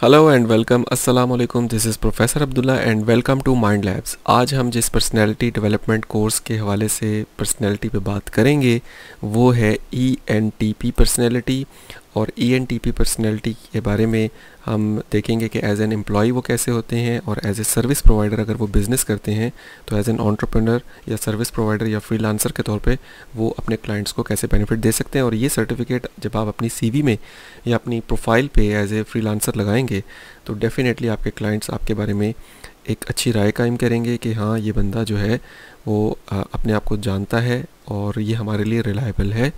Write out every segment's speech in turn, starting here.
Hello and welcome, अस्सलाम वालेकुम। This is professor Abdullah and welcome to Mind Labs. आज हम जिस पर्सनैलिटी डेवलपमेंट कोर्स के हवाले से पर्सनैलिटी पे बात करेंगे वो है ENTP पर्सनैलिटी। और ENTP पर्सनैलिटी के बारे में हम देखेंगे कि एज एन एम्प्लॉय वो कैसे होते हैं, और एज ए सर्विस प्रोवाइडर अगर वो बिज़नेस करते हैं तो एज एन एंटरप्रेन्योर या सर्विस प्रोवाइडर या फ्रीलांसर के तौर पे वो अपने क्लाइंट्स को कैसे बेनिफिट दे सकते हैं। और ये सर्टिफिकेट जब आप अपनी CV में या अपनी प्रोफाइल पे एज ए फ्रीलांसर लगाएंगे तो डेफिनेटली आपके क्लाइंट्स आपके बारे में एक अच्छी राय कायम करेंगे कि हाँ, ये बंदा जो है वो अपने आप को जानता है और ये हमारे लिए रिलायबल है,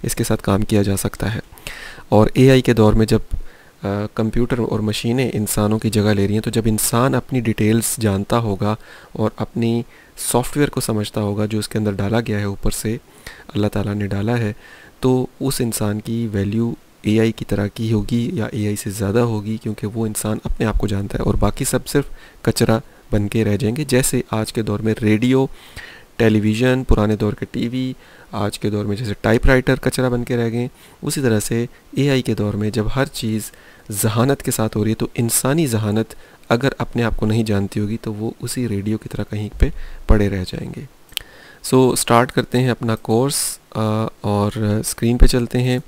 इसके साथ काम किया जा सकता है। और AI के दौर में जब कंप्यूटर और मशीनें इंसानों की जगह ले रही हैं, तो जब इंसान अपनी डिटेल्स जानता होगा और अपनी सॉफ्टवेयर को समझता होगा जो उसके अंदर डाला गया है, ऊपर से अल्लाह ताला ने डाला है, तो उस इंसान की वैल्यू AI की तरह की होगी या AI से ज़्यादा होगी, क्योंकि वो इंसान अपने आप को जानता है और बाकी सब सिर्फ कचरा बन के रह जाएंगे। जैसे आज के दौर में रेडियो, टेलीविज़न, पुराने दौर के टीवी, आज के दौर में जैसे टाइपराइटर कचरा बन के रह गए, उसी तरह से AI के दौर में जब हर चीज़ जहानत के साथ हो रही है, तो इंसानी जहानत अगर अपने आप को नहीं जानती होगी तो वो उसी रेडियो की तरह कहीं पे पड़े रह जाएंगे। सो स्टार्ट करते हैं अपना कोर्स और स्क्रीन पे चलते हैं।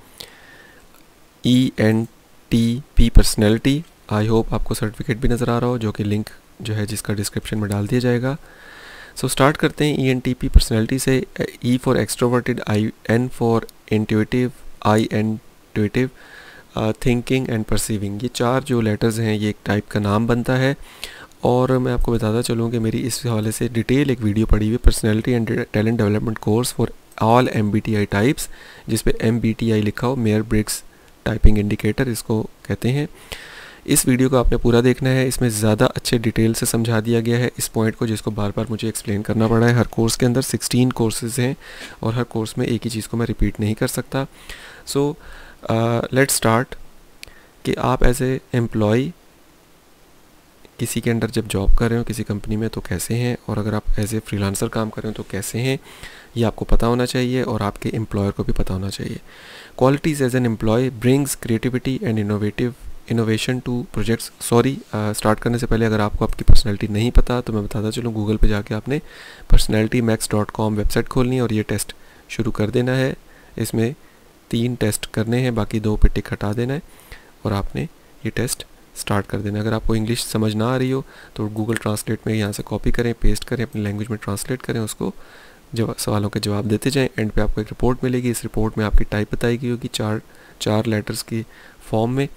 ENTP पर्सनैलिटी, आई होप आपको सर्टिफिकेट भी नज़र आ रहा हो, जो कि लिंक जो है जिसका डिस्क्रिप्शन में डाल दिया जाएगा। सो स्टार्ट करते हैं ENTP पर्सनैलिटी से। E for extroverted, N for intuitive, I intuitive, thinking and perceiving. ये चार जो लेटर्स हैं ये एक टाइप का नाम बनता है। और मैं आपको बताता चलूँ कि मेरी इस हवाले से डिटेल एक वीडियो पड़ी हुई, personality and talent development course for all MBTI types, जिस पे MBTI लिखा हो, मेयर ब्रिग्स टाइपिंग इंडिकेटर इसको कहते हैं। इस वीडियो को आपने पूरा देखना है, इसमें ज़्यादा अच्छे डिटेल से समझा दिया गया है इस पॉइंट को, जिसको बार बार मुझे एक्सप्लेन करना पड़ा है। हर कोर्स के अंदर 16 कोर्सेज हैं और हर कोर्स में एक ही चीज़ को मैं रिपीट नहीं कर सकता। सो लेट्स स्टार्ट कि आप एज ए एम्प्लॉय किसी के अंडर जब जॉब कर रहे हो किसी कंपनी में तो कैसे हैं, और अगर आप एज ए फ्रीलांसर काम कर रहे हो तो कैसे हैं, ये आपको पता होना चाहिए और आपके एम्प्लॉयर को भी पता होना चाहिए। Qualities as an employ brings creativity and innovation to projects. Start करने से पहले अगर आपको आपकी पर्सनैलिटी नहीं पता तो मैं बताता चलूँ, गूगल पे जाके आपने personalitymax.com वेबसाइट खोलनी है और ये टेस्ट शुरू कर देना है। इसमें 3 टेस्ट करने हैं, बाकी 2 पे टिक हटा देना है और आपने ये टेस्ट स्टार्ट कर देना है। अगर आपको इंग्लिश समझ ना आ रही हो तो गूगल ट्रांसलेट में यहाँ से कॉपी करें, पेस्ट करें, अपनी लैंग्वेज में ट्रांसलेट करें, उसको सवालों के जवाब देते जाएं। एंड पे आपको एक रिपोर्ट मिलेगी। इस रिपोर्ट में आपकी टाइप बताई गई होगी चार लेटर्स की फॉर्म में,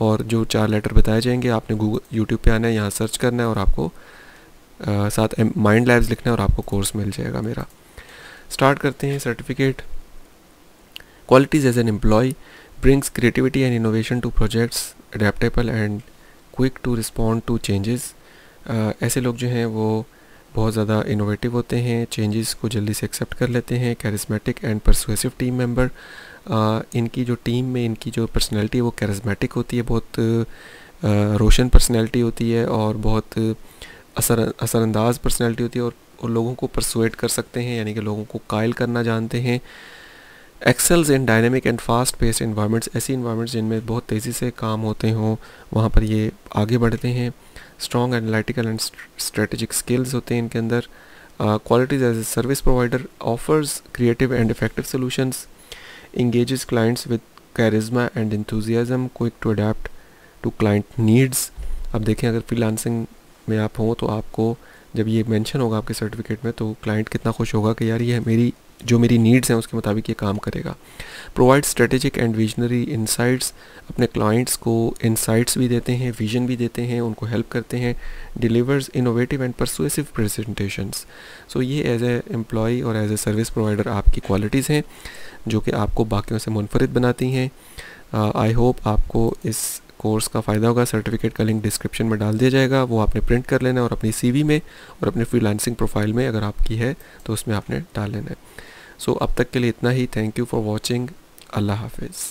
और जो 4 लेटर बताए जाएंगे आपने यूट्यूब पे आना है, यहाँ सर्च करना है और आपको साथ माइंड लैब्स लिखना है और आपको कोर्स मिल जाएगा मेरा। स्टार्ट करते हैं। Certificate qualities as an employ brings creativity and innovation to projects, adaptable and quick to respond to changes. ऐसे लोग जो हैं वो बहुत ज़्यादा इनोवेटिव होते हैं, चेंजेस को जल्दी से एक्सेप्ट कर लेते हैं। Charismatic and persuasive team member, इनकी जो टीम में इनकी जो पर्सनैलिटी है वो कैरिस्मेटिक होती है, बहुत रोशन पर्सनैलिटी होती है और बहुत असरअंदाज पर्सनैलिटी होती है, और लोगों को परसुएट कर सकते हैं, यानी कि लोगों को कायल करना जानते हैं। Excels in dynamic and fast paced environments, ऐसी इन्वायरमेंट्स जिनमें बहुत तेज़ी से काम होते हों वहाँ पर ये आगे बढ़ते हैं। Strong analytical and strategic skills होते हैं इनके अंदर। Qualities as a service provider offers creative and effective solutions, engages clients with charisma and enthusiasm, quick to adapt to client needs। अब देखें, अगर फ्रीलांसिंग में आप हों तो आपको जब ये मेंशन होगा आपके सर्टिफिकेट में तो क्लाइंट कितना खुश होगा कि यार ये मेरी नीड्स हैं उसके मुताबिक ये काम करेगा। Provide strategic and visionary insights, अपने क्लाइंट्स को इंसाइट्स भी देते हैं, विजन भी देते हैं, उनको हेल्प करते हैं। Delivers innovative and persuasive presentations. So ये एज ए एम्प्लॉय और एज ए सर्विस प्रोवाइडर आपकी क्वालिटीज़ हैं जो कि आपको बाकियों से मुनफरिद बनाती हैं। आई होप आपको इस कोर्स का फ़ायदा होगा। सर्टिफिकेट का लिंक डिस्क्रिप्शन में डाल दिया जाएगा, वो आपने प्रिंट कर लेना है और अपनी CV में और अपने फ्रीलांसिंग प्रोफाइल में अगर आपकी है तो उसमें आपने डाल लेना है। सो अब तक के लिए इतना ही। Thank you for watching. अल्लाह हाफिज़।